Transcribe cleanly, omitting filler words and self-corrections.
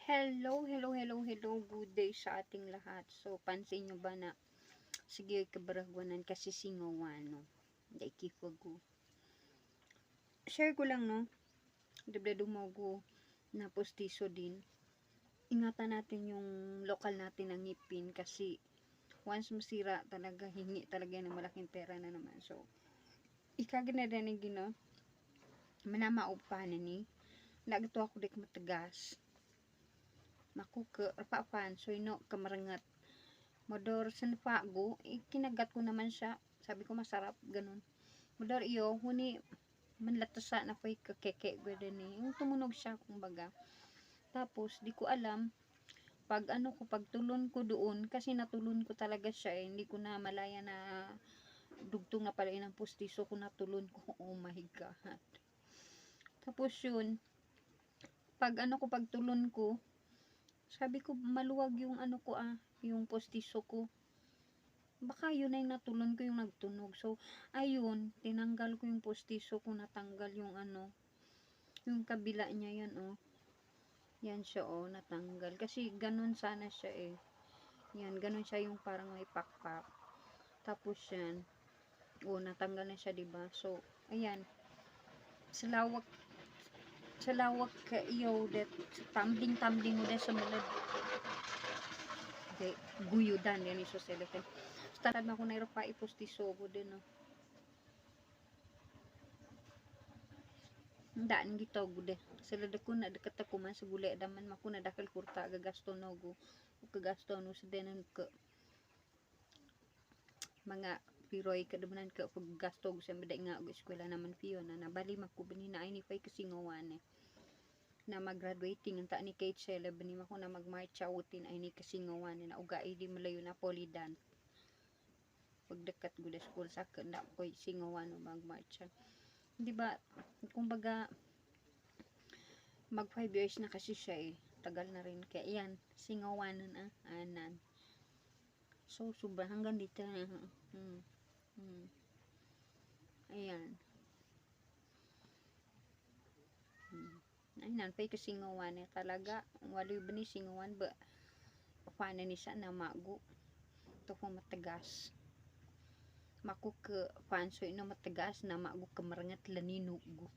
Hello, good day sa ating lahat. So, pansin nyo ba na sige kabaragwanan kasi singawan, no? Hindi kifago. Share ko lang, no? Dibda dumago na postiso din. Ingatan natin yung lokal natin ng ngipin kasi once masira talaga, hingi talaga ng malaking pera na naman. So, ikaginadanig no? Manamaupahan ni. Nagto ako dik matagas. Makuke rapaan so ino kamarangat modor sanpago kinagat ko naman siya, sabi ko masarap ganun. Modor iyo huni manlatasa na ko'y kakeke ganda ni yung tumunog siya kumbaga. Tapos di ko alam pag ano ko pagtulon ko doon kasi natulon ko talaga siya hindi ko na malaya na dugtong na pala ng pustiso ko natulon ko. Oh my god. Tapos yun pag ano ko pagtulon ko sabi ko maluwag yung ano ko yung postiso ko. Baka yun ay natulon ko yung nagtunog. So, ayun, tinanggal ko yung postiso ko, natanggal yung ano, yung kabila niya yan, oh. Yan siya, oh, natanggal. Kasi ganun sana siya, eh. Yan, ganun siya yung parang may pakpak. Tapos yan, oh, natanggal na siya, diba? So, ayan, sa lawak ka iyo, that, tumbling mo dahil sa malad. Okay, guyudan yan iso selete. Start na ko na pa ipostiso ko din no. Daan gito gude. Sila ko na dekat ako man sa gulay daman mako na dakal kurta gagasto no go. Kagasto no sa denan ka mga piroy kadamanan ka pag gasto sa biday nga og eskwela naman piyo na nabali makubani na ay ni pay kasingawan eh. Na mag-graduating ang ta ni Kate Shella bani mako na mag-march outin ay ni kasingawan na uga ay di malayo na polidan. Pagdekat gud school sa kanda koy singawan o mag-march. Di ba kumbaga mag 5 years na kasi siya eh. Tagal na rin kaya yan singawanan anan. So sobra hanggang dito na ayan. Ayun, pay kasingawan eh talaga wali ba ni singawan ba paano ni siya na mago to kung matagas maku ke panso ino matagas na mago kamarangat laninugo